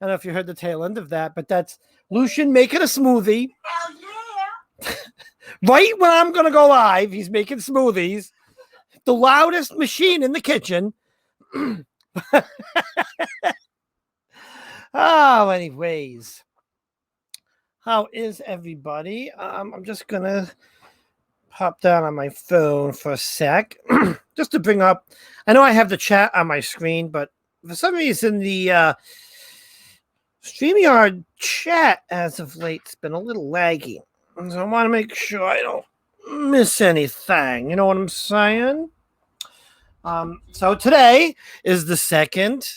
I don't know if you heard the tail end of that, but that's Lucian making a smoothie. Hell yeah! Right when I'm going to go live, he's making smoothies. The loudest machine in the kitchen. Oh, anyways. How is everybody? I'm just going to hop down on my phone for a sec just to bring up. I know I have the chat on my screen, but for some reason, the StreamYard chat as of late's been a little laggy. So I want to make sure I don't miss anything. You know what I'm saying? So today is the second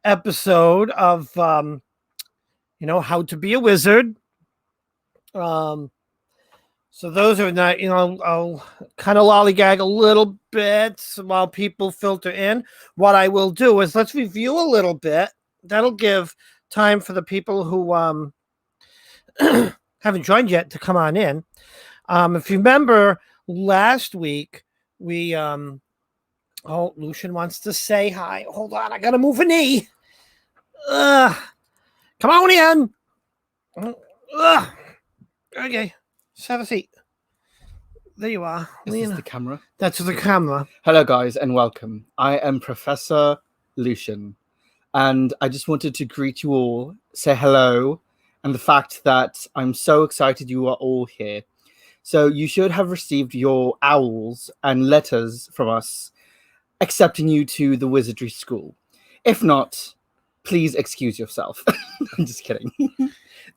episode of, how to be a wizard. So those are not, I'll kind of lollygag a little bit while people filter in. What I will do is let's review a little bit. That'll give time for the people who haven't joined yet to come on in. If you remember last week, we Lucian wants to say hi. Hold on, I gotta move a knee. Come on in. Okay, just have a seat. There you are. Is this the camera? That's the camera. Hello, guys, and welcome. I am Professor Lucian, and I just wanted to greet you all, say hello, and the fact that I'm so excited you are all here. So you should have received your owls and letters from us accepting you to the Wizardry school. If not, please excuse yourself. I'm just kidding.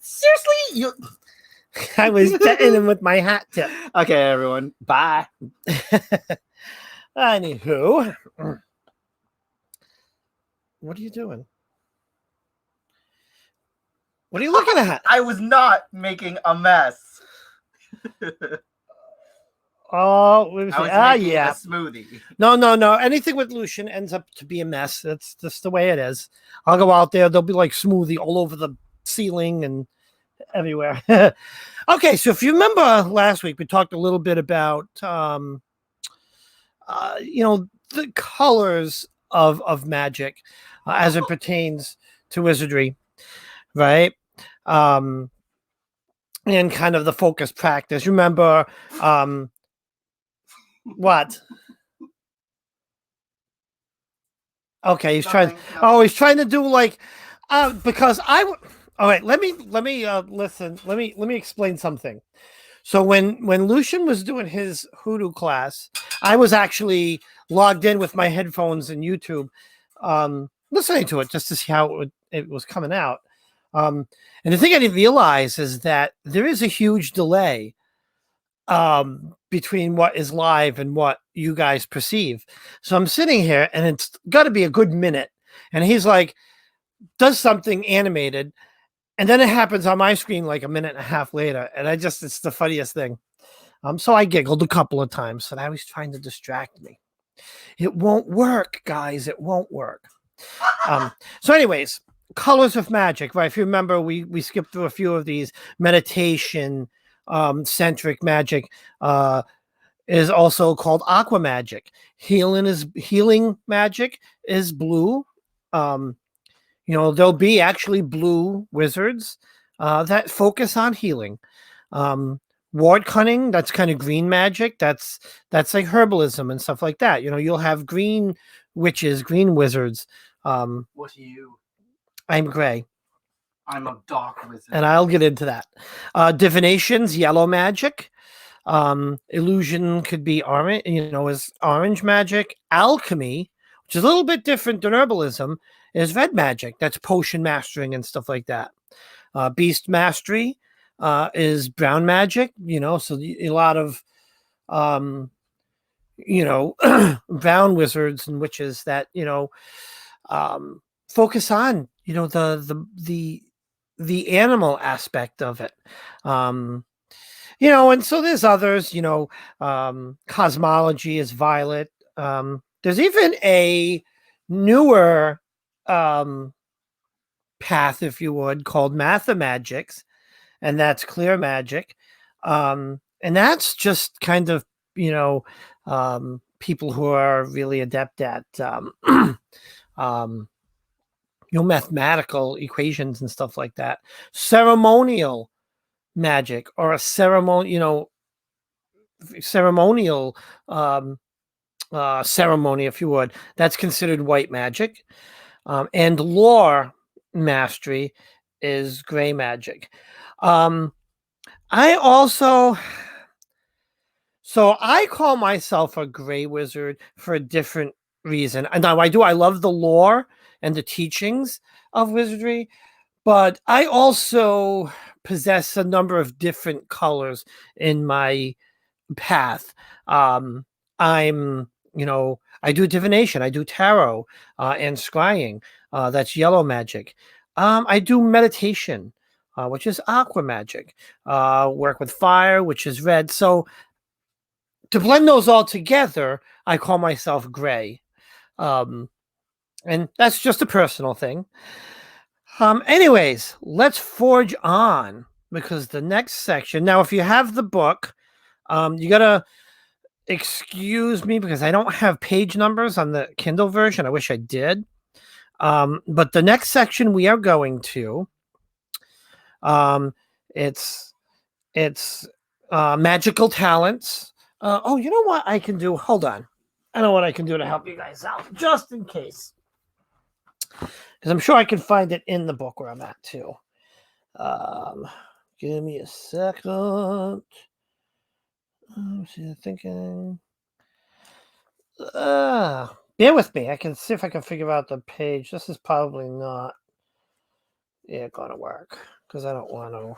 Seriously? You... I was petting him with my hat tip. Okay, everyone. Bye. Anywho, what are you doing? What are you looking at? I was not making a mess. Oh, I was making a smoothie. No. Anything with Lucian ends up to be a mess. That's just the way it is. I'll go out there. There'll be like smoothie all over the ceiling and everywhere. Okay, so if you remember last week, we talked a little bit about, the colors of magic as it pertains to wizardry, right? And kind of the focus practice. Remember, what? Okay, he's trying to do like, because all right, let me listen. Let me explain something. So when Lucian was doing his hoodoo class, I was actually logged in with my headphones and YouTube, listening to it just to see how it was coming out. And the thing I didn't realize is that there is a huge delay between what is live and what you guys perceive. So I'm sitting here and it's got to be a good minute. And he's like, does something animated. And then it happens on my screen like a minute and a half later. And it's the funniest thing. So I giggled a couple of times and I was trying to distract me. It won't work, guys. It won't work. So anyways, colors of magic, right? If you remember, we skipped through a few of these. Meditation, centric magic is also called aqua magic. Healing magic is blue. There'll be actually blue wizards that focus on healing. Ward cunning, that's kind of green magic. That's like herbalism and stuff like that. You'll have green witches, green wizards. What are you? I'm gray. I'm a dark wizard. And I'll get into that. Divination's yellow magic. Illusion could be orange, is orange magic. Alchemy, which is a little bit different than herbalism, is red magic. That's potion mastering and stuff like that. Beast mastery is brown magic, so a lot of, brown wizards and witches that, focus on, the animal aspect of it. And so there's others, cosmology is violet. There's even a newer path, if you would, called mathemagics, and that's clear magic. And that's just kind of, people who are really adept at mathematical equations and stuff like that. Ceremonial magic, or a ceremonial ceremony, if you would, that's considered white magic. And lore mastery is gray magic. I also, so I call myself a gray wizard for a different reason. And now I love the lore and the teachings of wizardry, but I also possess a number of different colors in my path. I'm, I do divination, I do tarot, and scrying. That's yellow magic. I do meditation, which is aqua magic. Work with fire, which is red. So to blend those all together, I call myself gray. And that's just a personal thing. Anyways, let's forge on, because the next section, now, if you have the book, you gotta excuse me because I don't have page numbers on the Kindle version. I wish I did. But the next section we are going to, it's magical talents. Oh, you know what I can do? Hold on. I know what I can do to help you guys out, just in case. Because I'm sure I can find it in the book where I'm at, too. Give me a second. I'm thinking. Bear with me. I can see if I can figure out the page. This is probably not gonna work, because I don't want to.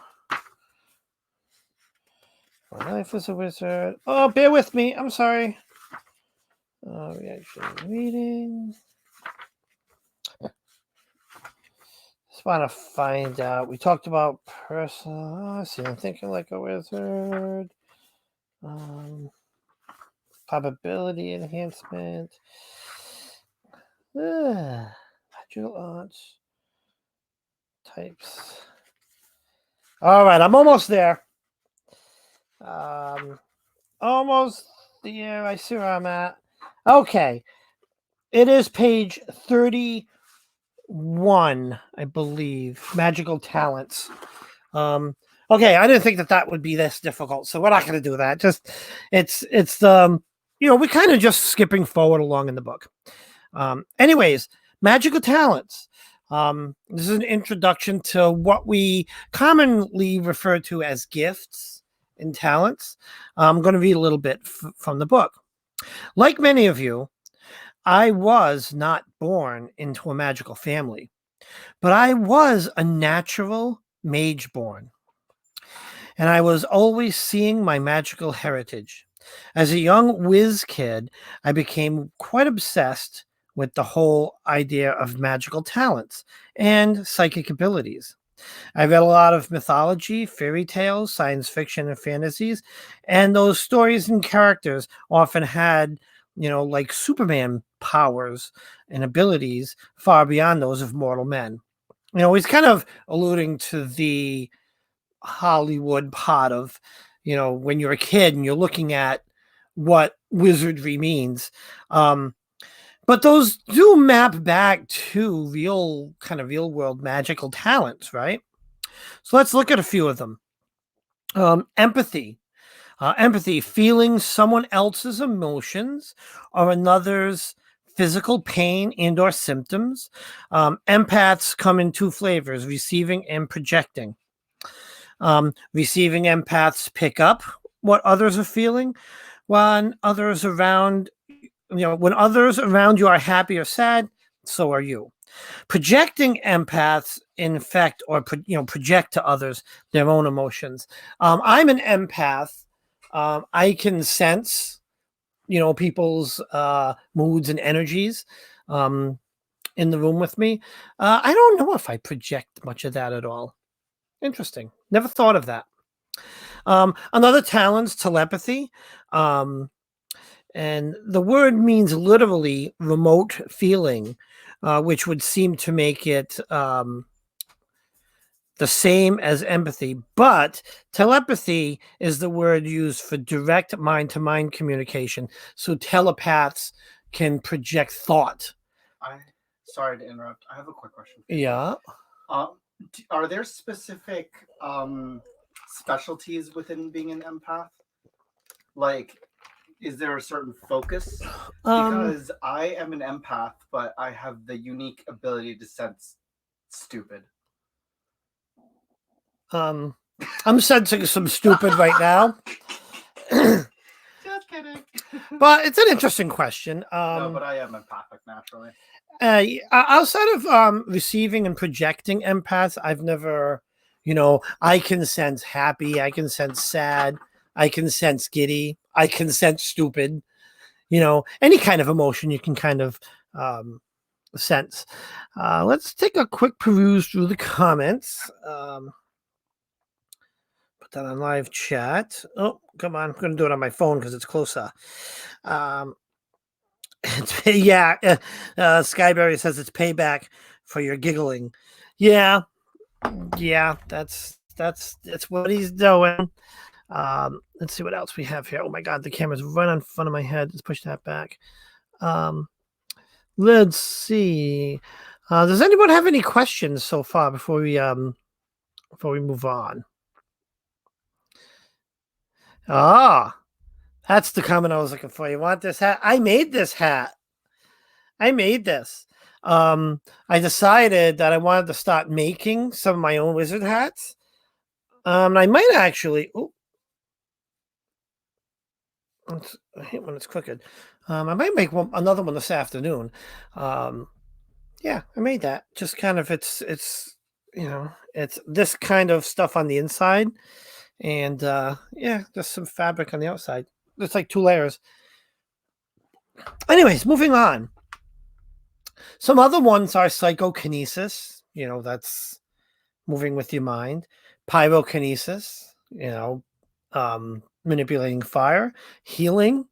My life as a wizard. Oh, bear with me. I'm sorry. Reaction reading. Just want to find out. We talked about personal. See, I'm thinking like a wizard. Probability enhancement. Magical arts. Types. All right, I'm almost there. Almost there. I see where I'm at. Okay. It is page 31, I believe. Magical talents. Okay, I didn't think that would be this difficult, so we're not going to do that. Just it's we're kind of just skipping forward along in the book. Anyways, magical talents. This is an introduction to what we commonly refer to as gifts and talents. I'm going to read a little bit from the book. Like many of you, I was not born into a magical family, but I was a natural mage born. And I was always seeing my magical heritage. As a young whiz kid, I became quite obsessed with the whole idea of magical talents and psychic abilities. I read a lot of mythology, fairy tales, science fiction, and fantasies, and those stories and characters often had, like Superman powers and abilities far beyond those of mortal men. He's kind of alluding to the Hollywood part of, when you're a kid and you're looking at what wizardry means. But those do map back to real world magical talents, right? So let's look at a few of them. Empathy. Empathy, feeling someone else's emotions or another's physical pain and or symptoms. Empaths come in two flavors, receiving and projecting. Receiving empaths pick up what others are feeling, when others around you are happy or sad, so are you. Projecting empaths infect or project to others their own emotions. I'm an empath. I can sense people's moods and energies in the room with me. I don't know if I project much of that at all. Interesting. Never thought of that. Another talent's telepathy. And the word means literally remote feeling, which would seem to make it the same as empathy. But telepathy is the word used for direct mind-to-mind communication. So telepaths can project thought. Sorry to interrupt. I have a quick question. Yeah. Are there specific specialties within being an empath? Like, is there a certain focus? Because I am an empath, but I have the unique ability to sense stupid. I'm sensing some stupid right now. Just kidding. But it's an interesting question. No, but I am empathic naturally. Outside of receiving and projecting empaths, I've never, I can sense happy, I can sense sad, I can sense giddy, I can sense stupid, any kind of emotion you can kind of sense. Let's take a quick peruse through the comments. Put that on live chat. Oh, come on. I'm going to do it on my phone because it's closer. Yeah. Skyberry says it's payback for your giggling. Yeah. That's what he's doing. Let's see what else we have here. Oh my God, the camera's right in front of my head. Let's push that back. Let's see. Does anyone have any questions so far before we move on? That's the comment I was looking for. You want this hat? I made this hat. I made this. I decided that I wanted to start making some of my own wizard hats. I might actually. Oh, I hate when it's crooked. I might make another one this afternoon. Yeah, I made that. Just kind of it's this kind of stuff on the inside, and yeah, just some fabric on the outside. It's like 2 layers. Anyways, moving on. Some other ones are psychokinesis. That's moving with your mind. Pyrokinesis. Manipulating fire. Healing.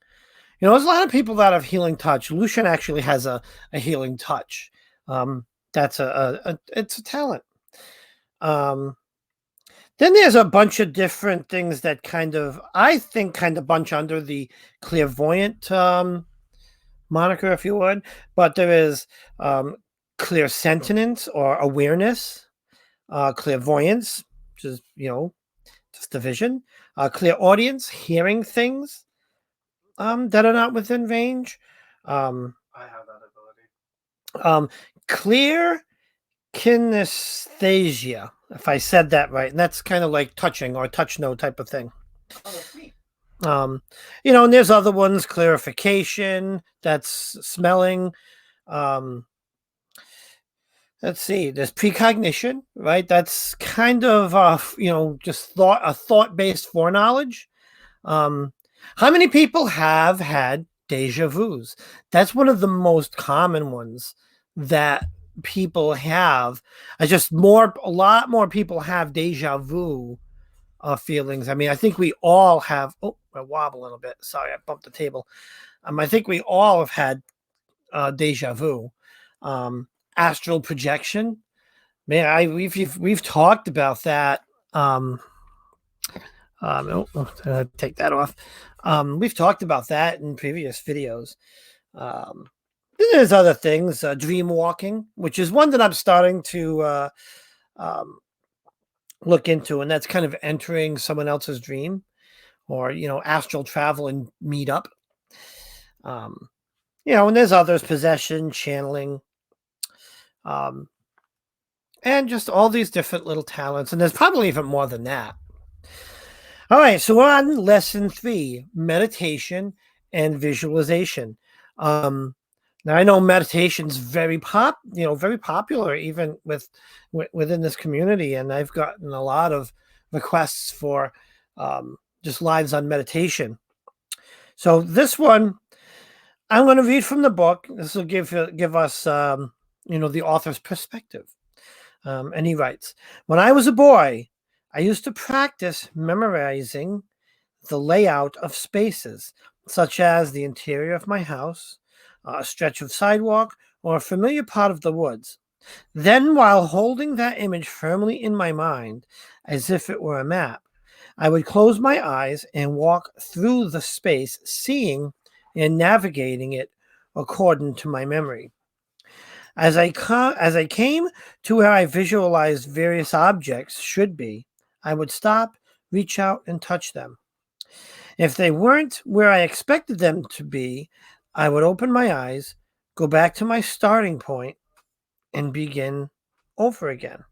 There's a lot of people that have healing touch. Lucian actually has a healing touch. That's it's a talent. Then there's a bunch of different things that I think bunch under the clairvoyant moniker, if you would. But there is clairsentience or awareness, clairvoyance, which is, just a vision, clairaudience, hearing things that are not within range. I have that ability. Clear kinesthesia, if I said that right, and that's kind of like touching or touch no type of thing. Oh, that's neat. And there's other ones, clarification, that's smelling. Let's see, there's precognition, right? That's kind of just a thought-based foreknowledge. How many people have had deja vus? That's one of the most common ones that people have. A lot more people have deja vu feelings. I mean, I think we all have. Oh, I wobble a little bit. Sorry, I bumped the table. I think we all have had deja vu. Astral projection. Man, we've talked about that. Take that off. We've talked about that in previous videos. There's other things, dream walking, which is one that I'm starting to look into, and that's kind of entering someone else's dream, or astral travel and meet up. And there's others, possession, channeling, and just all these different little talents, and there's probably even more than that. All right, so we're on lesson 3, meditation and visualization. Now I know meditation's very popular even within this community, and I've gotten a lot of requests for just lives on meditation. So this one, I'm going to read from the book. This will give us the author's perspective. And he writes, "When I was a boy, I used to practice memorizing the layout of spaces, such as the interior of my house, a stretch of sidewalk, or a familiar part of the woods. Then, while holding that image firmly in my mind, as if it were a map, I would close my eyes and walk through the space, seeing and navigating it according to my memory. As I came to where I visualized various objects should be, I would stop, reach out, and touch them. If they weren't where I expected them to be, I would open my eyes, go back to my starting point, and begin over again.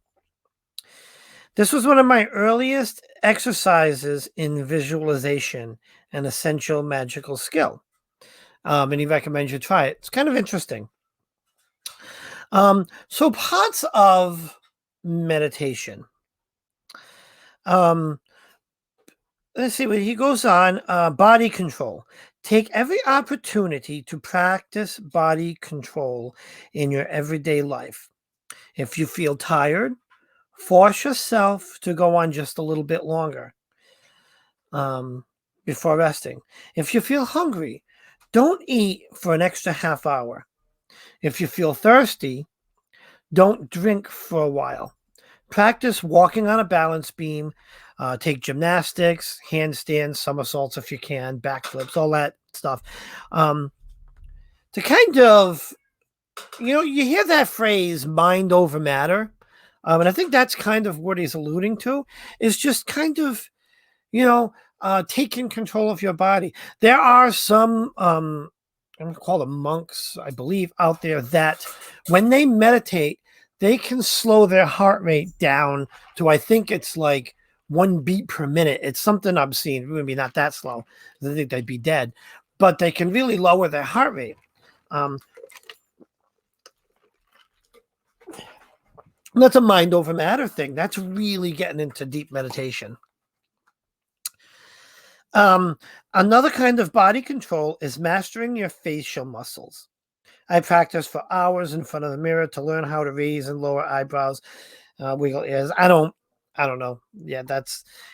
This was one of my earliest exercises in visualization, an essential magical skill. And he recommends you try it. It's kind of interesting. So parts of meditation. Um, let's see what he goes on. Body control. Take every opportunity to practice body control in your everyday life. If you feel tired, force yourself to go on just a little bit longer before resting. If you feel hungry, don't eat for an extra half hour. If you feel thirsty, don't drink for a while. Practice walking on a balance beam. Take gymnastics, handstands, somersaults if you can, backflips, all that stuff. To kind of, you hear that phrase, mind over matter. And I think that's kind of what he's alluding to, is just kind of, taking control of your body. There are some, I'm going to call them monks, I believe, out there that when they meditate, they can slow their heart rate down to, I think it's like 1 beat per minute. It's something I've seen, maybe not that slow. I think they'd be dead, but they can really lower their heart rate. That's a mind over matter thing. That's really getting into deep meditation. Another kind of body control is mastering your facial muscles. I practice for hours in front of the mirror to learn how to raise and lower eyebrows, wiggle ears. I don't know. Yeah,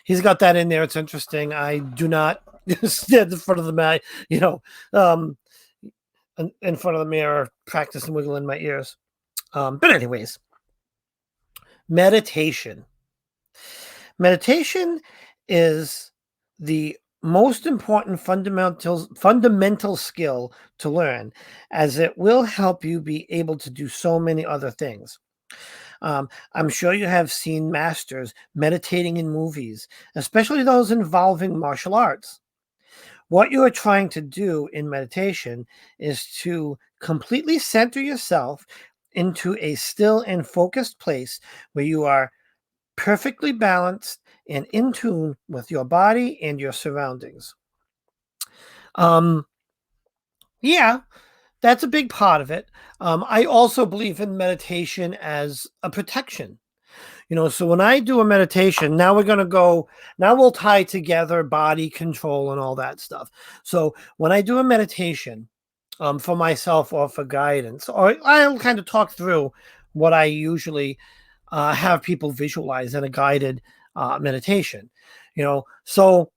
he's got that in there. It's interesting. I do not stand in front of the mirror, in front of the mirror, practice and wiggle in my ears. But anyways, meditation. Meditation is the most important fundamental skill to learn, as it will help you be able to do so many other things. I'm sure you have seen masters meditating in movies, especially those involving martial arts. What you are trying to do in meditation is to completely center yourself into a still and focused place where you are perfectly balanced and in tune with your body and your surroundings. Yeah, that's a big part of it. I also believe in meditation as a protection. So when I do a meditation, now we'll tie together body control and all that stuff. So when I do a meditation for myself or for guidance, or I'll kind of talk through what I usually have people visualize in a guided meditation, so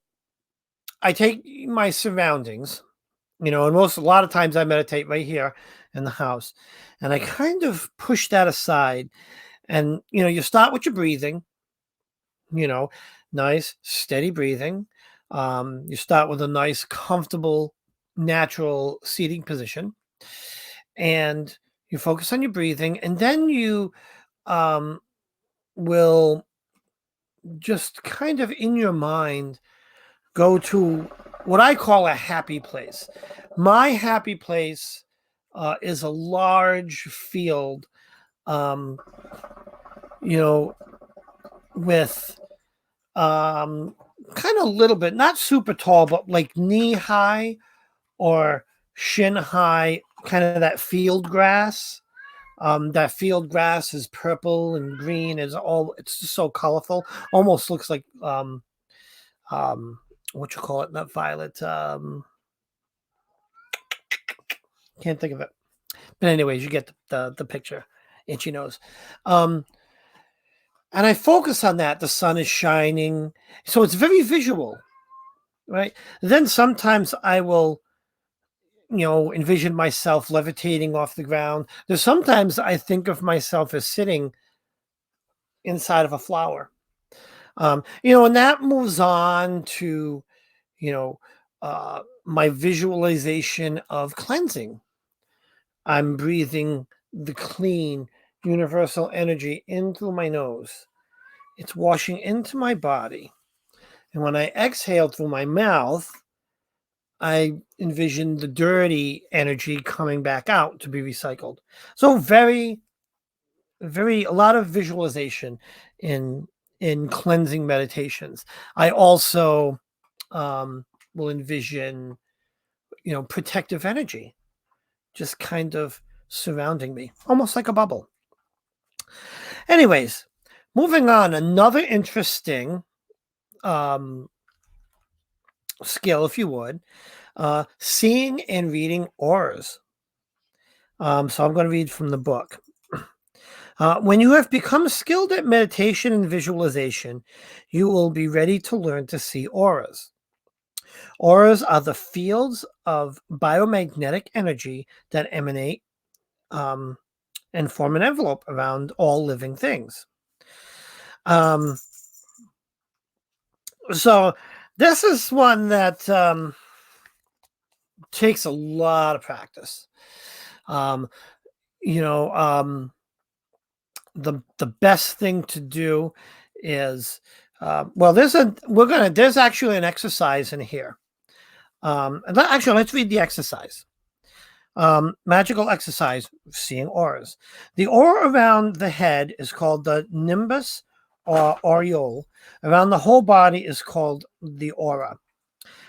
I take my surroundings, and a lot of times I meditate right here in the house, and I kind of push that aside. And, you start with your breathing, nice, steady breathing. You start with a nice, comfortable, natural seating position, and you focus on your breathing, and then you will just kind of in your mind go to what I call a happy place. My happy place is a large field, with kind of a little bit, not super tall, but like knee high or shin high, kind of that field grass. That field grass is purple and green. It's just so colorful. Almost looks like what you call it, not violet. Can't think of it. But anyways, you get the picture. Itchy nose. And I focus on that. The sun is shining. So it's very visual, right? Then sometimes I will, envision myself levitating off the ground. There's sometimes I think of myself as sitting inside of a flower. And that moves on to, my visualization of cleansing. I'm breathing the clean, universal energy in through my nose. It's washing into my body. And when I exhale through my mouth, I envision the dirty energy coming back out to be recycled. So a lot of visualization in cleansing meditations. I also will envision, protective energy just kind of surrounding me, almost like a bubble. Anyways, moving on, another interesting skill, if you would, seeing and reading auras. So I'm going to read from the book. When you have become skilled at meditation and visualization, you will be ready to learn to see auras. Auras are the fields of biomagnetic energy that emanate and form an envelope around all living things. So this is one that takes a lot of practice. The best thing to do is there's actually an exercise in here. Actually, let's read the exercise. Magical exercise, seeing auras. The aura around the head is called the nimbus or aureole. Around the whole body is called the aura.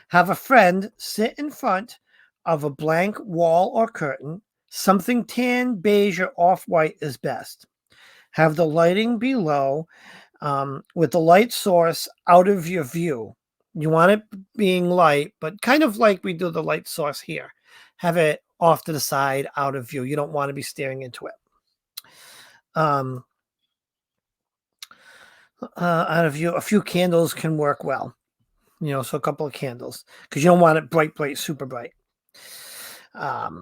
Have a friend sit in front of a blank wall or curtain. Something tan, beige, or off-white is best. Have the lighting be low with the light source out of your view. You want it being light, but kind of like we do the light source here. Have it off to the side, out of view. You don't want to be staring into it. Out of view, a few candles can work well. So a couple of candles, because you don't want it bright, super bright. Have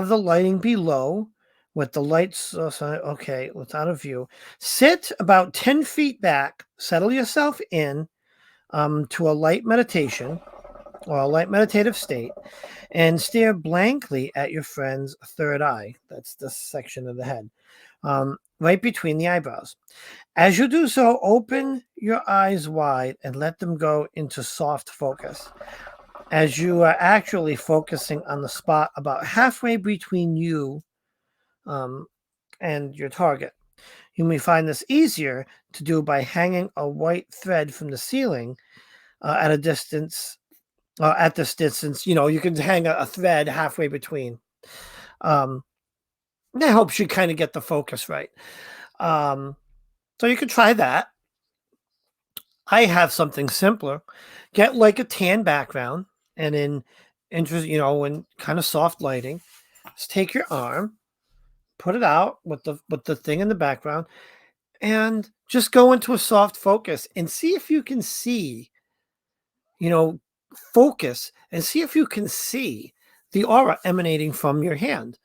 the lighting be low with the lights. Okay, it's out of view. Sit about 10 feet back. Settle yourself in to a light meditation or a light meditative state, and stare blankly at your friend's third eye. That's this section of the head, right between the eyebrows. As you do so, open your eyes wide and let them go into soft focus. As you are actually focusing on the spot about halfway between you and your target. You may find this easier to do by hanging a white thread from the ceiling at a distance. At this distance, you can hang a thread halfway between. That helps you kind of get the focus right. So you could try that. I have something simpler. Get like a tan background and in kind of soft lighting. Just take your arm, put it out with the thing in the background, and just go into a soft focus and see if you can see, focus and see if you can see the aura emanating from your hand.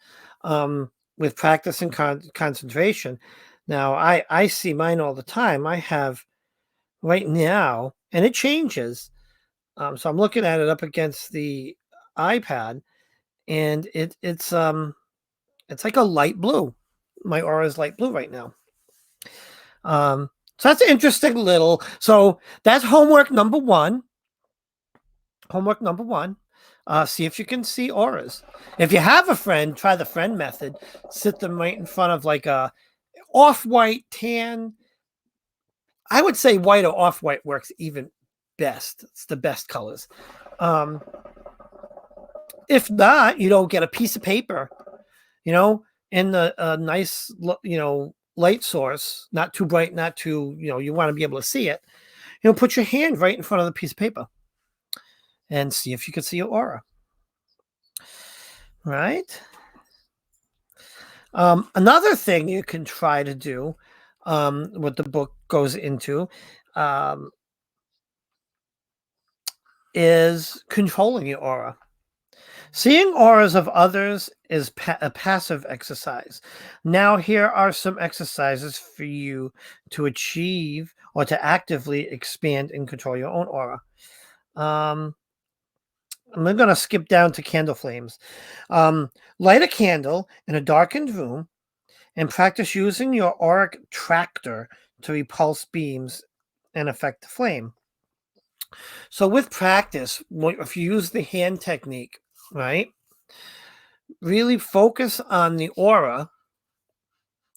With practice and concentration. Now, I see mine all the time. I have right now, and it changes. So I'm looking at it up against the iPad, and it's like a light blue. My aura is light blue right now. So that's interesting little. So that's homework number one. See if you can see auras. If you have a friend, try the friend method. Sit them right in front of like a off-white, tan. I would say white or off-white works even best. It's the best colors. If not, get a piece of paper, in the nice, light source, not too bright, not too, you want to be able to see it. Put your hand right in front of the piece of paper and see if you can see your aura. Right? Another thing you can try to do, what the book goes into, is controlling your aura. Seeing auras of others is a passive exercise. Now, here are some exercises for you to achieve or to actively expand and control your own aura. I'm going to skip down to candle flames. Light a candle in a darkened room and practice using your auric tractor to repulse beams and affect the flame. So with practice, if you use the hand technique, right, really focus on the aura.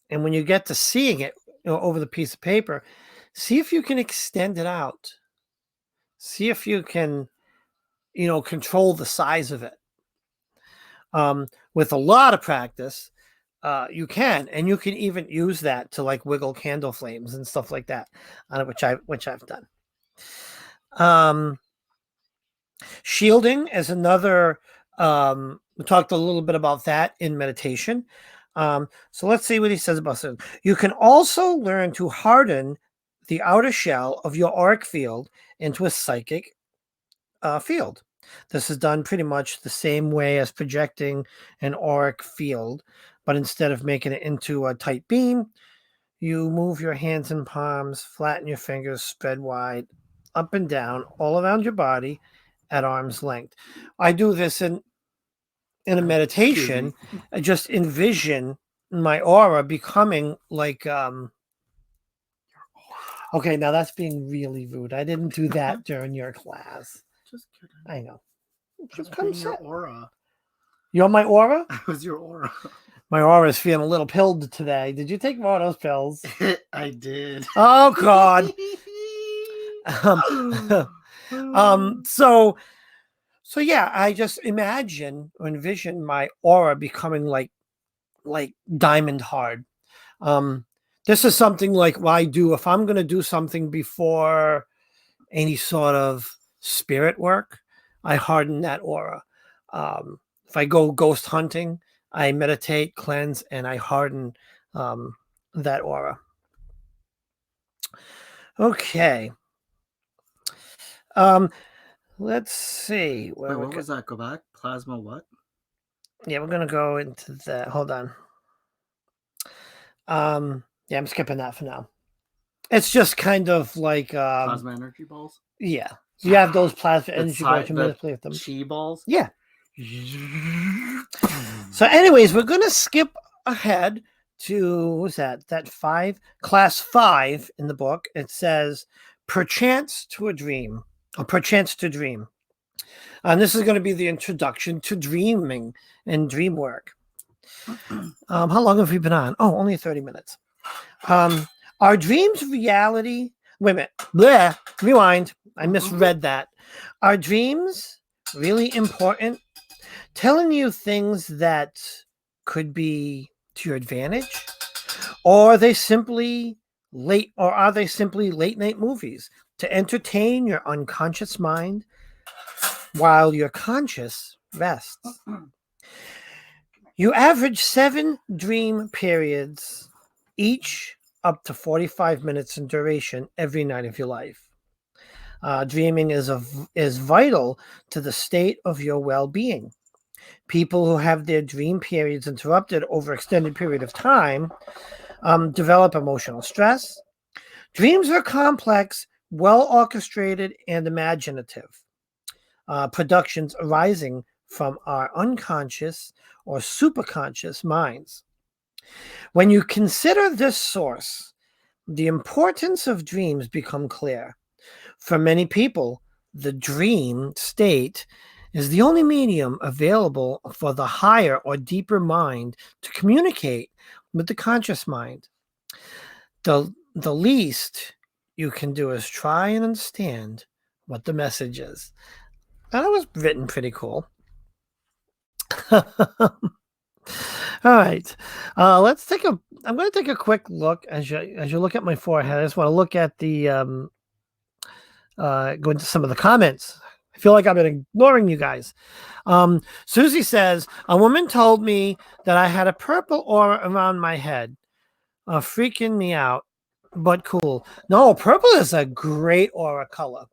And when you get to seeing it, over the piece of paper, see if you can extend it out. See if you can, control the size of it. With a lot of practice, you can, and you can even use that to like wiggle candle flames and stuff like that, which I've done. Shielding is another. We talked a little bit about that in meditation. So let's see what he says about it. You can also learn to harden the outer shell of your auric field into a psychic field. This is done pretty much the same way as projecting an auric field, but instead of making it into a tight beam, you move your hands and palms, flatten your fingers, spread wide, up and down, all around your body at arm's length. I do this in a meditation. I just envision my aura becoming like okay, now that's being really rude. I didn't do that during your class. Just kidding. I know. Just come your aura. You're my aura? I was your aura. My aura is feeling a little pilled today. Did you take more of those pills? I did. Oh God. So yeah, I just imagine or envision my aura becoming like diamond hard. This is something like what I do if I'm going to do something before any sort of spirit work. I harden that aura. If I go ghost hunting, I meditate, cleanse, and I harden that aura. Okay. Let's see. Wait, what was that? Go back. Plasma what? Yeah, we're going to go into that. Hold on. Yeah, I'm skipping that for now. It's just kind of like plasma energy balls. Yeah, you have those plasma energy balls. You manipulate them. Chi balls. Yeah. So, anyways, we're gonna skip ahead to what's that? That 5, class 5 in the book. It says, "Perchance to a dream," or "Perchance to dream," and this is going to be the introduction to dreaming and dream work. How long have we been on? Oh, only 30 minutes. Are dreams reality? Wait a minute. Bleh. Rewind. I misread that. Are dreams really important? Telling you things that could be to your advantage? Or are they simply late night movies to entertain your unconscious mind while your conscious rests? You average 7 dream periods, each up to 45 minutes in duration every night of your life. Dreaming is vital to the state of your well-being. People who have their dream periods interrupted over extended period of time develop emotional stress. Dreams are complex, well-orchestrated, and imaginative productions arising from our unconscious or superconscious minds. When you consider this source, the importance of dreams become clear. For many people, the dream state is the only medium available for the higher or deeper mind to communicate with the conscious mind. The least you can do is try and understand what the message is. That was written pretty cool. All right, I'm going to take a quick look as you look at my forehead. I just want to look at the go into some of the comments. I feel like I've been ignoring you guys. Susie says, a woman told me that I had a purple aura around my head, freaking me out, but cool. No, purple is a great aura color.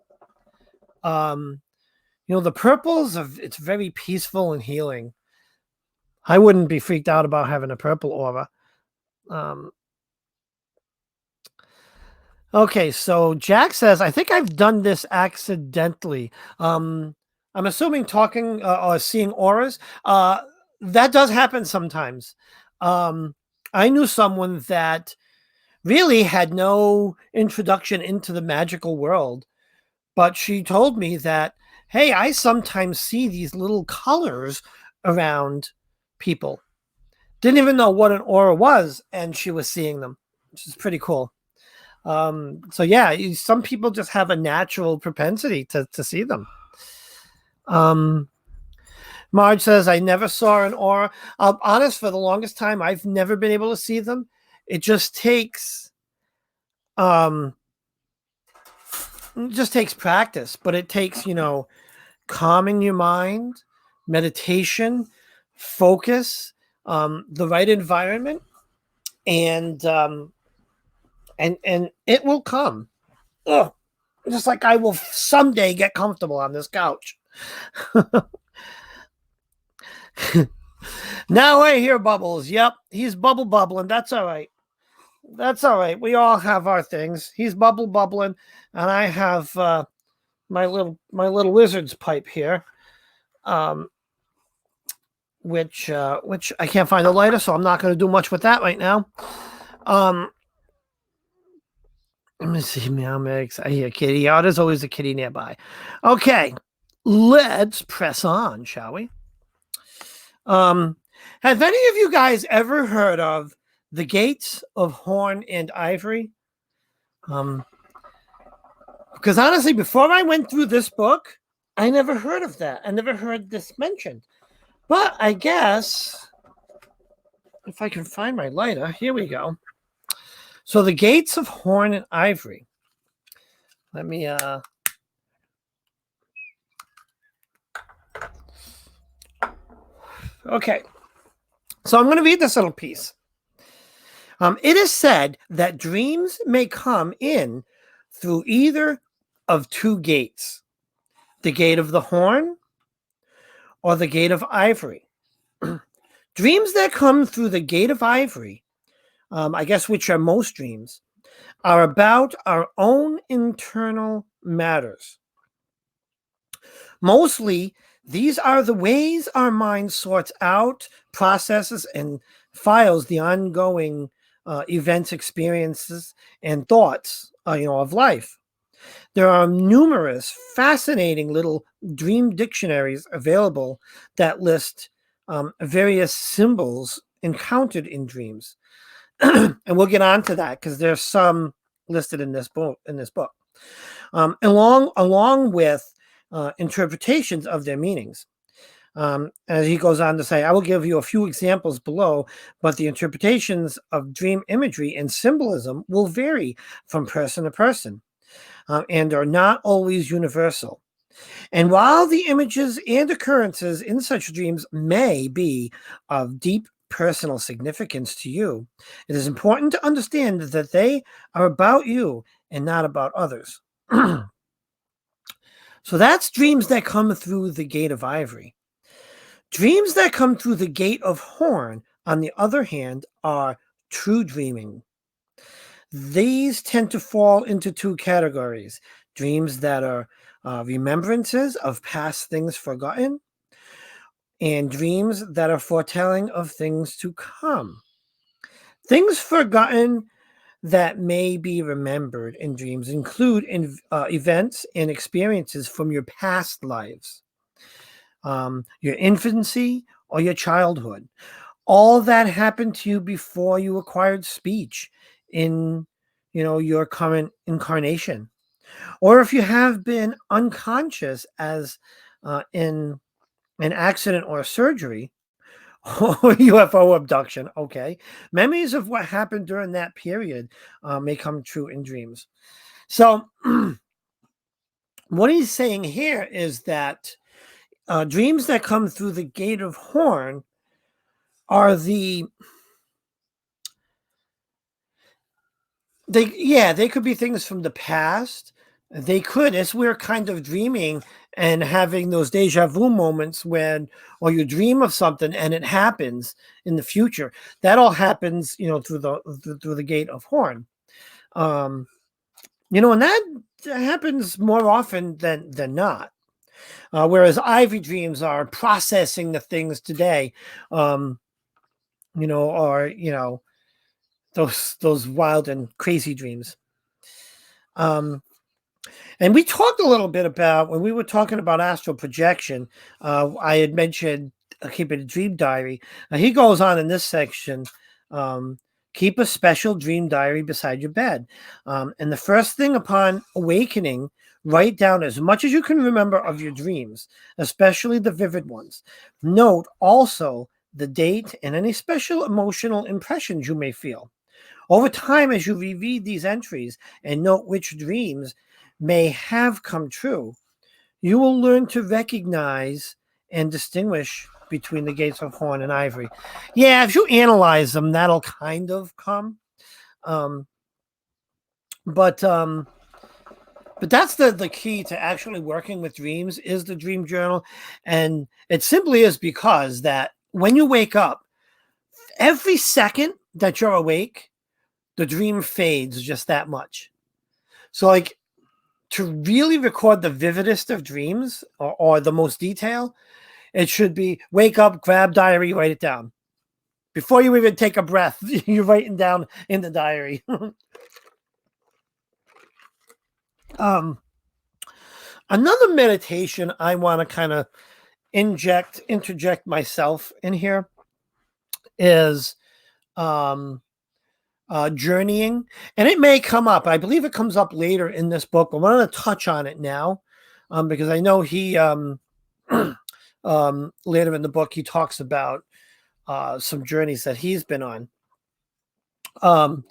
The purples it's very peaceful and healing. I wouldn't be freaked out about having a purple aura. Okay, so Jack says, I think I've done this accidentally. I'm assuming talking or seeing auras. That does happen sometimes. I knew someone that really had no introduction into the magical world, but she told me that, hey, I sometimes see these little colors around people. Didn't even know what an aura was, and she was seeing them, which is pretty cool. So yeah, some people just have a natural propensity to see them. Marge says, I never saw an aura. I'm honest, for the longest time, I've never been able to see them. It just takes practice, but it takes, calming your mind, meditation, focus, the right environment, and it will come. Ugh. Just like I will someday get comfortable on this couch. Now I hear Bubbles. Yep, he's bubbling. That's all right. That's all right. We all have our things. He's bubbling, and I have my little wizard's pipe here, which I can't find a lighter, so I'm not going to do much with that right now. Let me see. Meow Mix. I hear kitty. Oh, there's always a kitty nearby. Okay, let's press on, shall we? Have any of you guys ever heard of the Gates of Horn and Ivory? Because honestly, before I went through this book, I never heard of that. I never heard this mentioned. But I guess if I can find my lighter, here we go. So the Gates of Horn and Ivory. Let me okay. So I'm going to read this little piece. It is said that dreams may come in through either of two gates, the gate of the horn or the gate of ivory. Dreams that come through the gate of ivory, I guess which are most dreams, are about our own internal matters. Mostly, these are the ways our mind sorts out, processes, and files the ongoing events, experiences, and thoughts, of life. There are numerous fascinating little dream dictionaries available that list various symbols encountered in dreams, and we'll get on to that because there's some listed in this book. Along with interpretations of their meanings. As he goes on to say, I will give you a few examples below, but the interpretations of dream imagery and symbolism will vary from person to person and are not always universal. And while the images and occurrences in such dreams may be of deep personal significance to you, it is important to understand that they are about you and not about others. So that's dreams that come through the gate of ivory. Dreams that come through the gate of horn, on the other hand, are true dreaming. These tend to fall into two categories: dreams that are remembrances of past things forgotten, and dreams that are foretelling of things to come. Things forgotten that may be remembered in dreams include events and experiences from your past lives, your infancy or your childhood. All that happened to you before you acquired speech in, your current incarnation. Or if you have been unconscious as in an accident or a surgery, or UFO abduction, okay. Memories of what happened during that period may come true in dreams. So what he's saying here is that dreams that come through the gate of horn are they could be things from the past. They could, as we're kind of dreaming and having those deja vu moments or you dream of something and it happens in the future. That all happens, through the gate of horn. And that happens more often than not. Whereas Ivory dreams are processing the things today, or those wild and crazy dreams. And we talked a little bit about, when we were talking about astral projection, I had mentioned keeping a dream diary. He goes on in this section, keep a special dream diary beside your bed. And the first thing upon awakening, write down as much as you can remember of your dreams, especially the vivid ones. Note also the date and any special emotional impressions you may feel. Over time, as you reread these entries and note which dreams may have come true, you will learn to recognize and distinguish between the gates of horn and ivory. Yeah, if you analyze them, that'll kind of come. But that's the key to actually working with dreams, is the dream journal. And it simply is because that when you wake up, every second that you're awake, the dream fades just that much. So, like, to really record the vividest of dreams, or the most detail, it should be wake up, grab diary, write it down. Before you even take a breath, you're writing down in the diary. Another meditation I want to kind of interject myself in here is journeying, and it may come up. I believe it comes up later in this book, but I'm going to touch on it now, because I know he later in the book he talks about some journeys that he's been on. And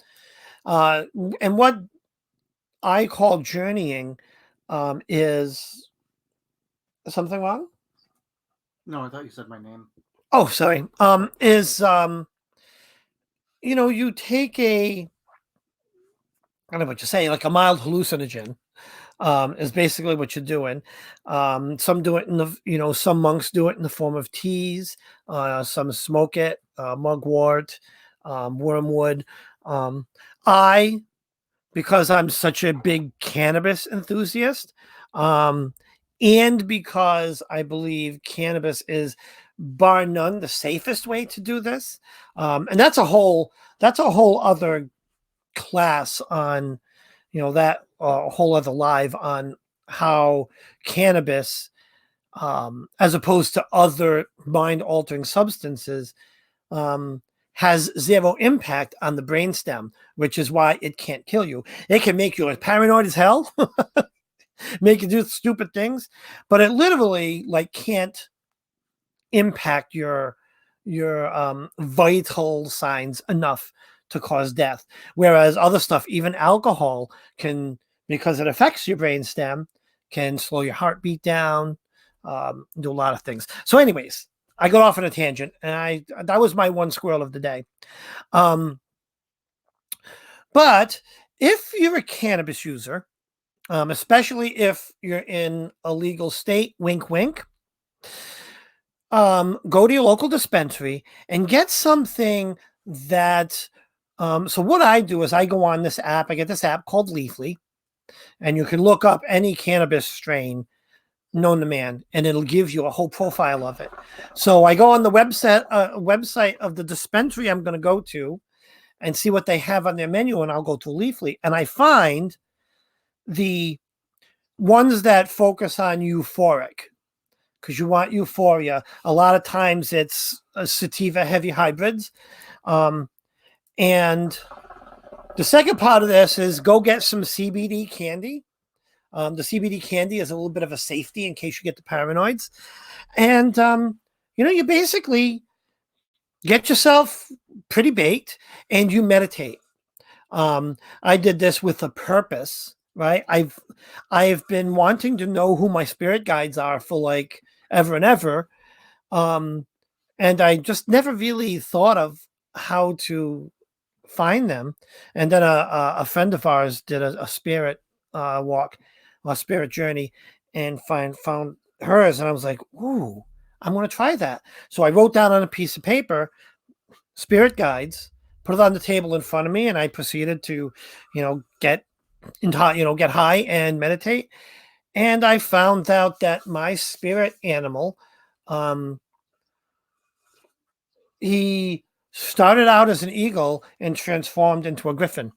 what I call journeying is something wrong? No, I thought you said my name. Oh, sorry. You take I don't know what you're saying, like a mild hallucinogen, is basically what you're doing. Some do it some monks do it in the form of teas. Some smoke it, mugwort, wormwood. Because I'm such a big cannabis enthusiast, and because I believe cannabis is bar none the safest way to do this, and that's a whole other class on, that whole other live on how cannabis, as opposed to other mind altering substances, has zero impact on the brainstem, which is why it can't kill you. It can make you as paranoid as hell, make you do stupid things, but it literally can't impact your vital signs enough to cause death. Whereas other stuff, even alcohol, can, because it affects your brainstem, can slow your heartbeat down, do a lot of things. So anyways, I got off on a tangent, and that was my one squirrel of the day. But if you're a cannabis user, especially if you're in a legal state, wink, wink, go to your local dispensary and get something that, so what I do is I go on this app. I get this app called Leafly, and you can look up any cannabis strain known to man, and it'll give you a whole profile of it. So I go on the website of the dispensary I'm going to go to and see what they have on their menu, and I'll go to Leafly, and I find the ones that focus on euphoric, because you want euphoria. A lot of times it's sativa heavy hybrids. And the second part of this is go get some CBD candy. The CBD candy is a little bit of a safety in case you get the paranoids. And, you basically get yourself pretty baked and you meditate. I did this with a purpose, right? I've been wanting to know who my spirit guides are for ever and ever. And I just never really thought of how to find them. And then a friend of ours did a spirit walk, a spirit journey, and found hers. And I was like, ooh, I'm going to try that. So I wrote down on a piece of paper, spirit guides, put it on the table in front of me, and I proceeded to, get high and meditate. And I found out that my spirit animal, he started out as an eagle and transformed into a griffin.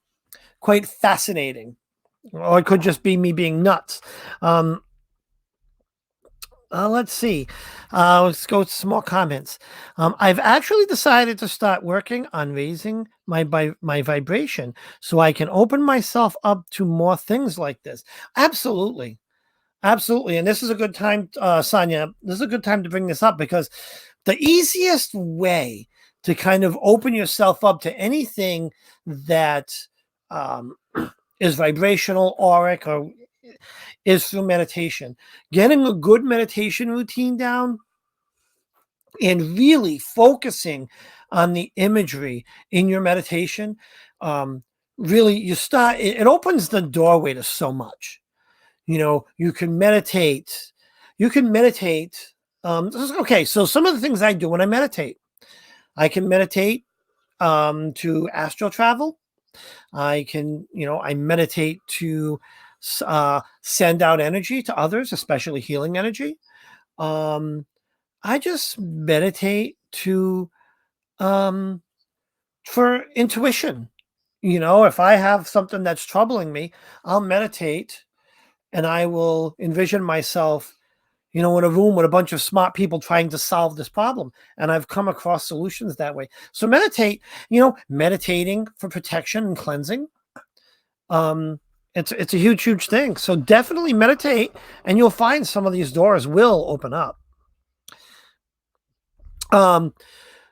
Quite fascinating. Or it could just be me being nuts. Let's see. Let's go to some more comments. I've actually decided to start working on raising my vibration so I can open myself up to more things like this. Absolutely. Absolutely. And this is a good time, Sonia. This is a good time to bring this up because the easiest way to kind of open yourself up to anything that is vibrational, auric, or is through meditation. Getting a good meditation routine down and really focusing on the imagery in your meditation, really it opens the doorway to so much. You can meditate. Okay, so some of the things I do when I meditate, I can meditate to astral travel. I meditate to send out energy to others, especially healing energy. I just meditate for intuition. If I have something that's troubling me, I'll meditate and I will envision myself, in a room with a bunch of smart people trying to solve this problem. And I've come across solutions that way. So meditating for protection and cleansing. It's a huge, huge thing. So definitely meditate and you'll find some of these doors will open up.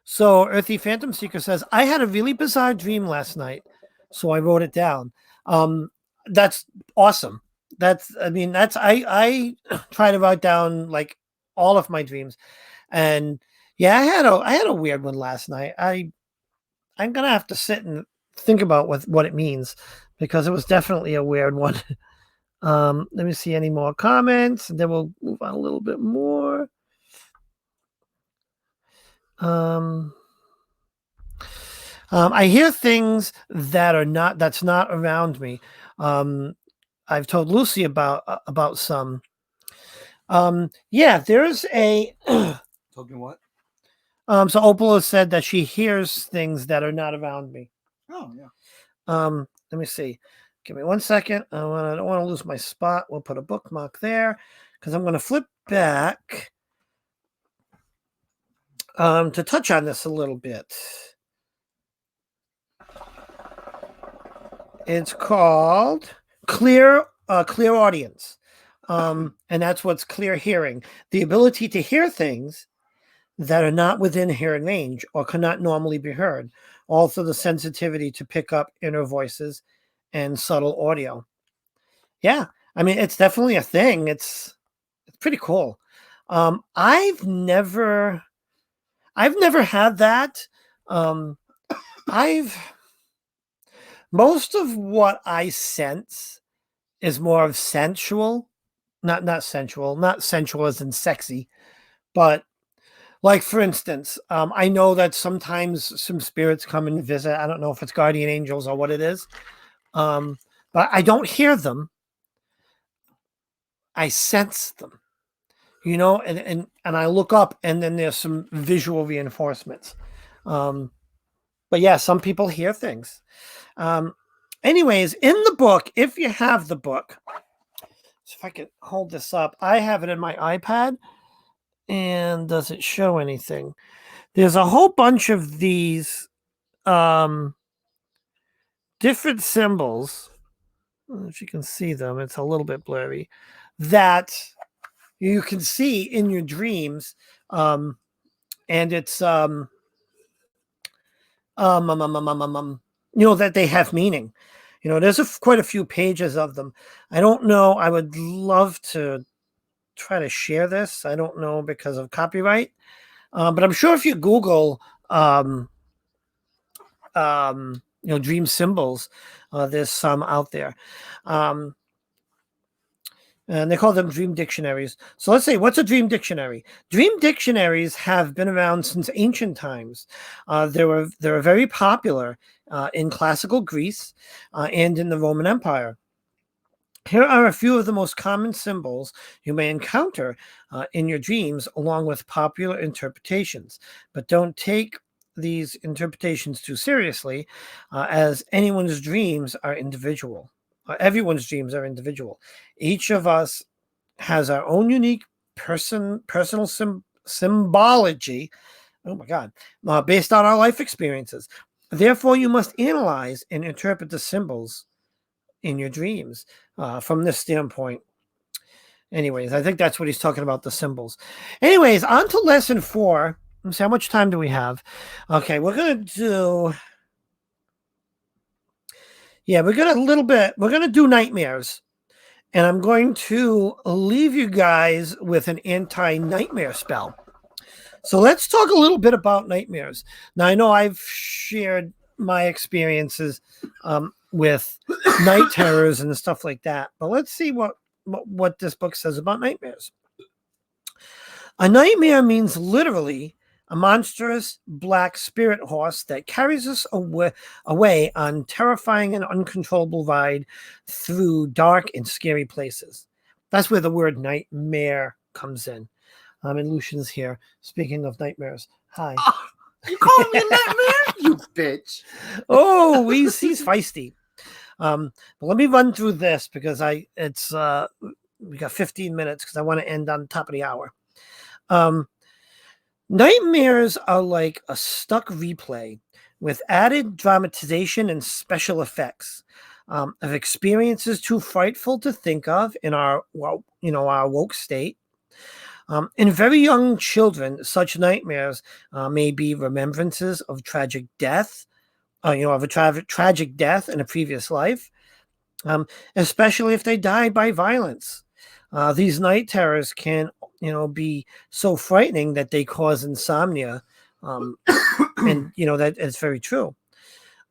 So Earthy Phantom Seeker says, I had a really bizarre dream last night, so I wrote it down. That's awesome. I try to write down like all of my dreams. And yeah, I had a weird one last night. I'm gonna have to sit and think about what it means because it was definitely a weird one. Let me see any more comments, and then we'll move on a little bit more. I hear things that's not around me. I've told Lucy about some. There's a Told me what? So Opal has said that she hears things that are not around me. Oh yeah. Let me see. Give me 1 second. I don't want to lose my spot. We'll put a bookmark there because I'm going to flip back to touch on this a little bit. It's called clear audience. And that's what's clear hearing. The ability to hear things that are not within hearing range or cannot normally be heard. Also the sensitivity to pick up inner voices and subtle audio. Yeah, I mean, it's definitely a thing. It's pretty cool. I've never had that. Most of what I sense is more of sensual, not sensual as in sexy, but like, for instance, I know that sometimes some spirits come and visit. I don't know if it's guardian angels or what it is, but I don't hear them. I sense them, and I look up, and then there's some visual reinforcements. But yeah, some people hear things. Anyways, in the book, if you have the book, so if I could hold this up, I have it in my iPad. And does it show anything? There's a whole bunch of these different symbols. I don't know if you can see them, it's a little bit blurry, that you can see in your dreams. And it's that they have meaning. There's quite a few pages of them. I don't know. I would love to try to share this. I don't know because of copyright. But I'm sure if you Google, dream symbols, there's some out there. And they call them dream dictionaries. So let's say, what's a dream dictionary? Dream dictionaries have been around since ancient times. They were very popular in classical Greece and in the Roman Empire. Here are a few of the most common symbols you may encounter in your dreams, along with popular interpretations. But don't take these interpretations too seriously, as anyone's dreams are individual. Everyone's dreams are individual. Each of us has our own unique personal symbology. Oh my God! Based on our life experiences. Therefore, you must analyze and interpret the symbols in your dreams from this standpoint. Anyways, I think that's what he's talking about, the symbols. Anyways, on to lesson 4. Let's see, how much time do we have? Okay, we're going to do nightmares. And I'm going to leave you guys with an anti-nightmare spell. So let's talk a little bit about nightmares. Now, I know I've shared my experiences with night terrors and stuff like that, but let's see what this book says about nightmares. A nightmare means literally a monstrous black spirit horse that carries us away on terrifying and uncontrollable ride through dark and scary places. That's where the word nightmare comes in. And Lucian's here. Speaking of nightmares, hi. Oh, you call me a nightmare, you bitch? Oh, he's feisty. But let me run through this because we got 15 minutes because I want to end on the top of the hour. Nightmares are like a stuck replay with added dramatization and special effects of experiences too frightful to think of in our woke state. In very young children, such nightmares may be remembrances of tragic death, of a tragic death in a previous life, especially if they died by violence. These night terrors can, be so frightening that they cause insomnia, and that is very true.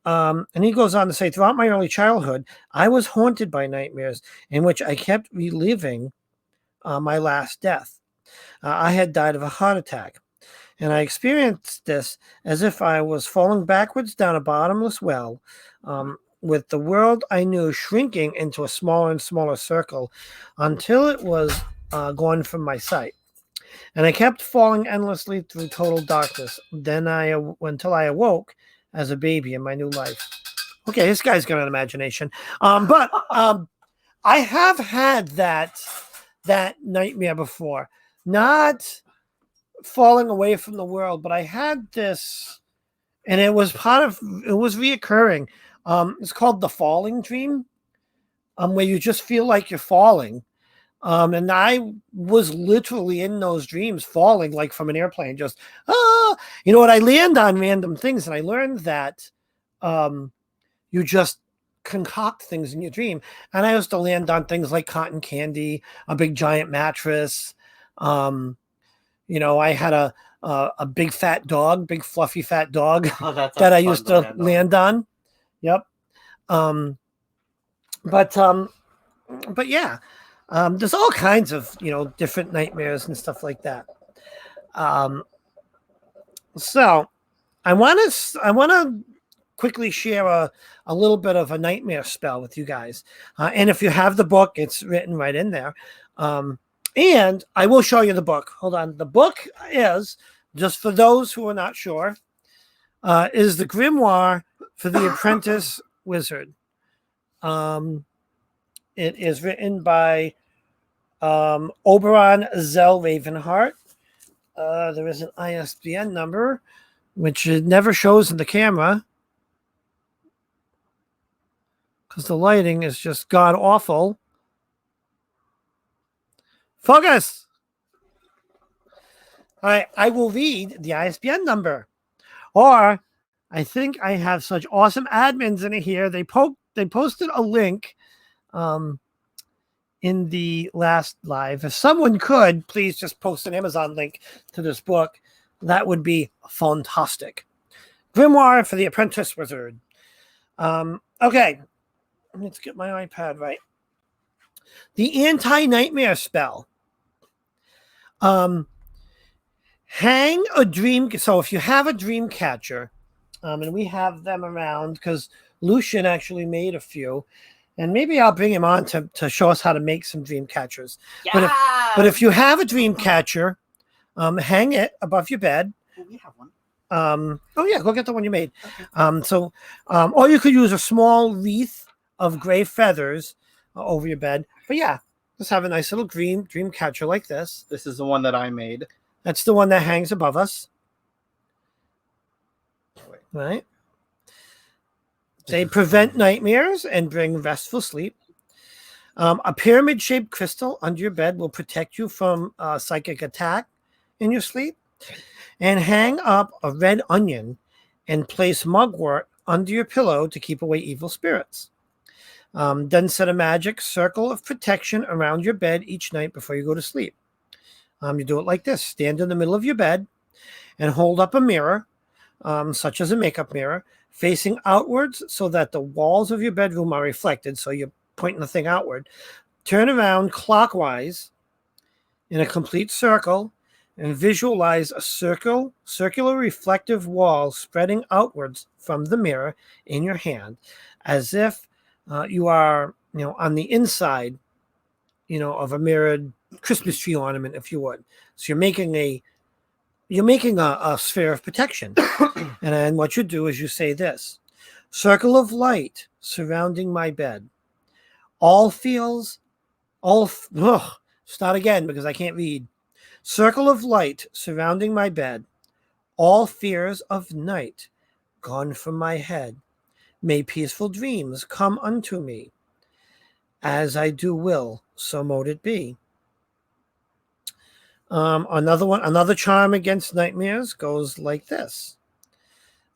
And he goes on to say, throughout my early childhood, I was haunted by nightmares in which I kept reliving my last death. I had died of a heart attack, and I experienced this as if I was falling backwards down a bottomless well, with the world I knew shrinking into a smaller and smaller circle until it was gone from my sight. And I kept falling endlessly through total darkness. Then until I awoke as a baby in my new life. Okay, this guy's got an imagination. But I have had that nightmare before. Not falling away from the world, but I had this, and it was reoccurring. It's called the falling dream, where you just feel like you're falling. And I was literally in those dreams falling like from an airplane, just, I land on random things. And I learned that you just concoct things in your dream. And I used to land on things like cotton candy, a big giant mattress. I had a big fat dog, big fluffy fat dog that I used to land on. Yep. But yeah, there's all kinds of, different nightmares and stuff like that. So I want to quickly share a little bit of a nightmare spell with you guys. And if you have the book, it's written right in there. And I will show you the book. Hold on. The book is, just for those who are not sure, is the Grimoire for the Apprentice Wizard. It is written by Oberon Zell Ravenheart. There is an ISBN number, which it never shows in the camera because the lighting is just god awful. Focus. All right, I will read the ISBN number. Or I think I have such awesome admins in here. They posted a link in the last live. If someone could, please just post an Amazon link to this book. That would be fantastic. Grimoire for the Apprentice Wizard. Okay, let's get my iPad right. The anti-nightmare spell. Hang a dream. So if you have a dream catcher, and we have them around because Lucian actually made a few, And maybe I'll bring him on to show us how to make some dream catchers. Yeah. But if you have a dream catcher, hang it above your bed. Well, we have one. Oh yeah, go get the one you made. Okay. Or you could use a small wreath of gray feathers over your bed. But yeah, just have a nice little dream catcher like this. This is the one that I made. That's the one that hangs above us. Right. They prevent nightmares and bring restful sleep. A pyramid-shaped crystal under your bed will protect you from psychic attack in your sleep. And hang up a red onion and place mugwort under your pillow to keep away evil spirits. Then set a magic circle of protection around your bed each night before you go to sleep. You do it like this. Stand in the middle of your bed and hold up a mirror, such as a makeup mirror, facing outwards so that the walls of your bedroom are reflected. So you're pointing the thing outward. Turn around clockwise in a complete circle and visualize a circular reflective wall spreading outwards from the mirror in your hand, as if you are, on the inside, of a mirrored Christmas tree ornament, if you would. So you're making a sphere of protection. And then what you do is you say this: circle of light surrounding my bed. Start again because I can't read. Circle of light surrounding my bed. All fears of night gone from my head. May peaceful dreams come unto me. As I do will, so mote it be. Another charm against nightmares goes like this: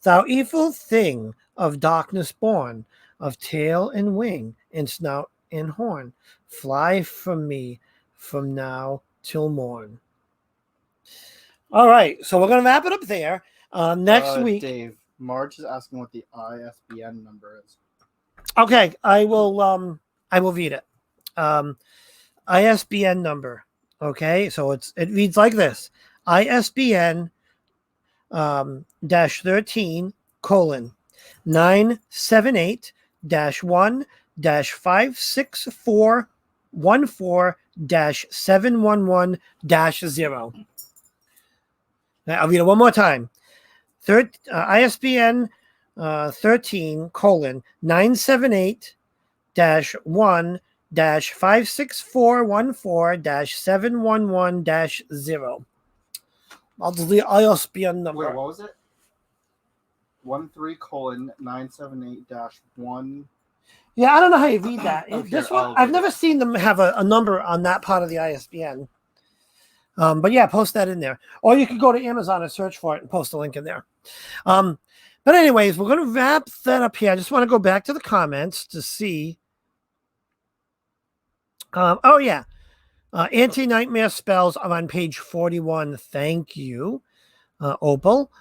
thou evil thing of darkness born, of tail and wing, and snout and horn, fly from me from now till morn. All right, so we're going to wrap it up there. Next week, Dave, Marge is asking what the ISBN number is. Okay, I will read it. ISBN number. Okay, so it reads like this: ISBN -13 978 1 56414 711 0. I'll read it one more time. ISBN 13 978 1 56414 711 0. I'll do the ISBN number. Wait, what was it? 13:978-1. Yeah, I don't know how you read that. Okay, This one, I've never seen them have a number on that part of the ISBN. But yeah, post that in there. Or you could go to Amazon and search for it and post a link in there. But anyways, we're going to wrap that up here. I just want to go back to the comments to see. Anti-nightmare spells are on page 41. Thank you, Opal.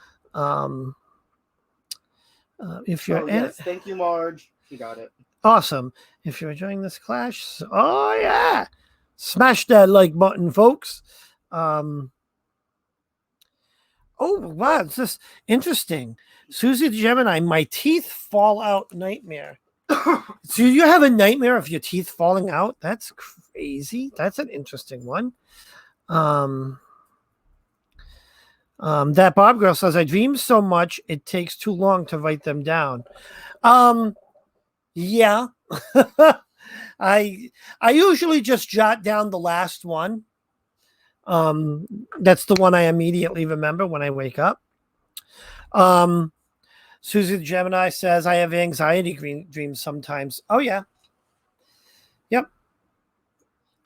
If you're thank you, Marge. You got it. Awesome. If you're enjoying this clash, smash that like button, folks. Oh wow, it's just interesting. Susie the Gemini, my teeth fall out nightmare. So you have a nightmare of your teeth falling out? That's crazy. That's an interesting one. That Bob girl says, I dream so much it takes too long to write them down. Yeah. I usually just jot down the last one. That's the one I immediately remember when I wake up. Susie the Gemini says, I have anxiety dreams sometimes. Oh, yeah. Yep.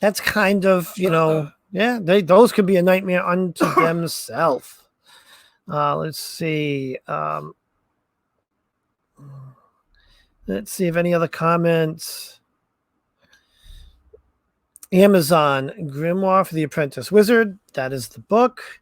That's kind of, those could be a nightmare unto themselves. Let's see. Let's see if any other comments. Amazon, Grimoire for the Apprentice Wizard. That is the book.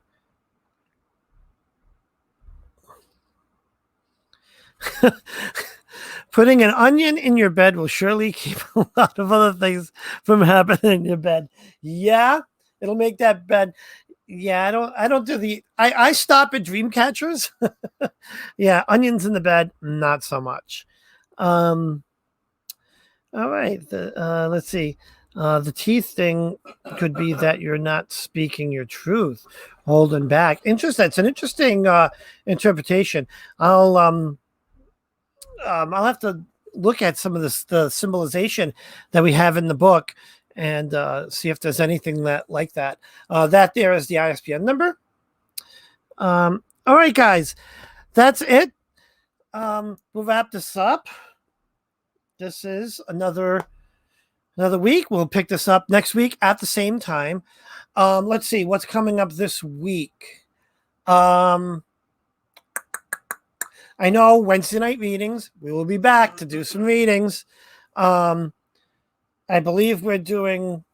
Putting an onion in your bed will surely keep a lot of other things from happening in your bed. Yeah, it'll make that bed. Yeah, I don't do the. I stop at dream catchers. Yeah, onions in the bed, not so much. All right. Let's see. The teeth thing could be that you're not speaking your truth, holding back. Interesting. It's an interesting interpretation. I'll have to look at some of the symbolization that we have in the book and see if there's anything that like that. That there is the ISBN number. All right, guys, that's it. We'll wrap this up. This is another week. We'll pick this up next week at the same time. Let's see what's coming up this week. I know Wednesday night readings. We will be back to do some readings. I believe we're doing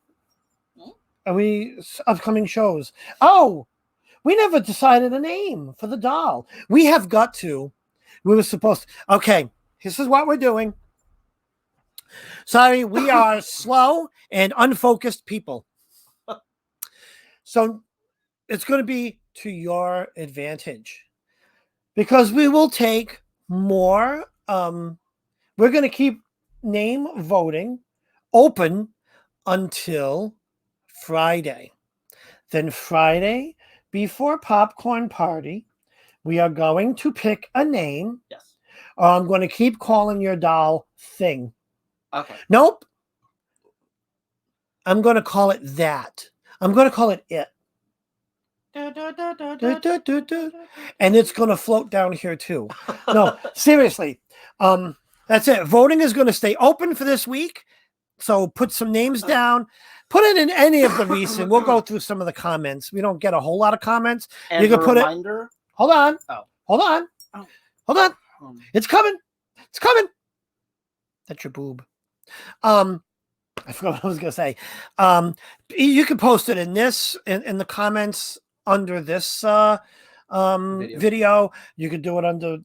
upcoming shows. Oh, we never decided a name for the doll. We have got to. We were supposed to. Okay, this is what we're doing. Sorry, we are slow and unfocused people. So it's going to be to your advantage because we will take more. We're going to keep name voting open until Friday. Then Friday, before popcorn party, we are going to pick a name. Yes. Or I'm going to keep calling your doll thing. Okay. Nope. I'm going to call it that. I'm going to call it it. And it's going to float down here too. No, seriously. That's it. Voting is going to stay open for this week. So put some names down. Put it in any of the recent. We'll go through some of the comments. We don't get a whole lot of comments. And you can put reminder. it. Hold on. Oh. Hold on. Oh. Hold on. It's coming. It's coming. That's your boob. I forgot what I was gonna say. You can post it in the comments under this video. You could do it under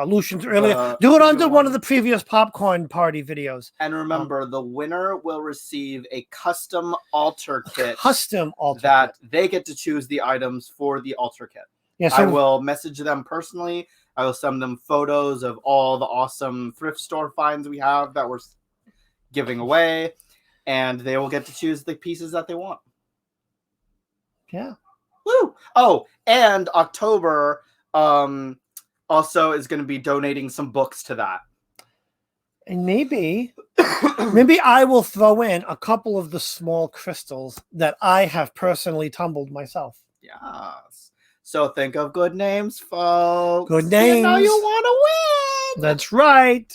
Lucian's earlier. Do it under one of the previous popcorn party videos. And remember, the winner will receive a custom altar kit. That they get to choose the items for the altar kit. Yeah, so I will message them personally. I will send them photos of all the awesome thrift store finds we have that we're giving away, and they will get to choose the pieces that they want. Yeah. Woo! Oh, and October also is going to be donating some books to that. And maybe I will throw in a couple of the small crystals that I have personally tumbled myself. Yes. So think of good names, folks. Good names. You know you want to win. That's right.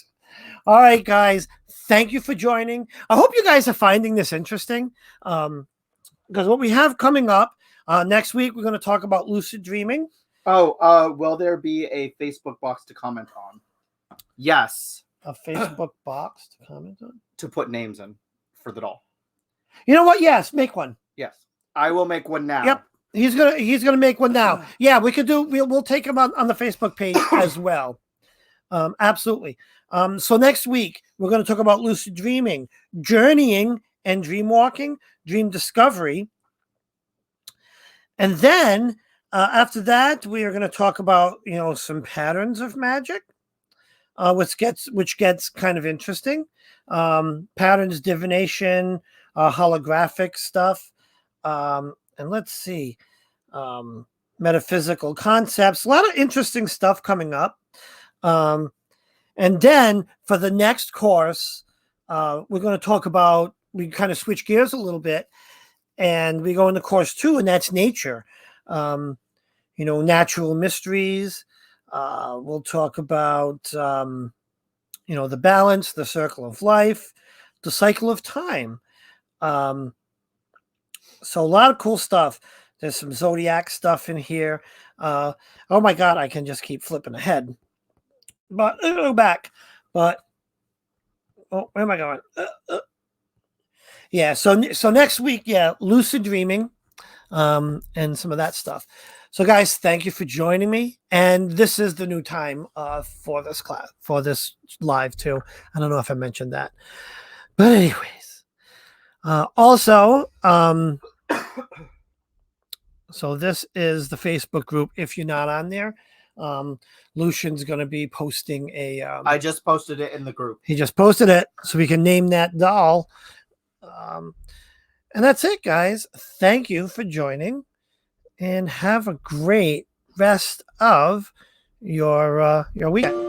All right, guys. Thank you for joining. I hope you guys are finding this interesting. Because what we have coming up next week, we're going to talk about lucid dreaming. Oh, will there be a Facebook box to comment on? Yes. A Facebook box to comment on? To put names in for the doll. You know what? Yes, make one. Yes. I will make one now. Yep. He's gonna make one now. Yeah, we could do. We'll take him on the Facebook page as well. Absolutely. So next week we're going to talk about lucid dreaming, journeying, and dream walking, dream discovery, and then after that we are going to talk about some patterns of magic, which gets kind of interesting. Patterns, divination, holographic stuff. And let's see, metaphysical concepts, a lot of interesting stuff coming up. And then for the next course, we're going to talk about, we kind of switch gears a little bit and we go into course 2, and that's nature, natural mysteries. We'll talk about, the balance, the circle of life, the cycle of time. So a lot of cool stuff. There's some zodiac stuff in here. Oh my God, I can just keep flipping ahead. But I'll go back. But where am I going? Yeah, so next week, lucid dreaming, and some of that stuff. So guys, thank you for joining me. And this is the new time for this class, for this live too. I don't know if I mentioned that. But anyways, also, so this is the Facebook group. If you're not on there, Lucian's going to be posting a. I just posted it in the group. He just posted it, so we can name that doll. And that's it, guys. Thank you for joining, and have a great rest of your weekend.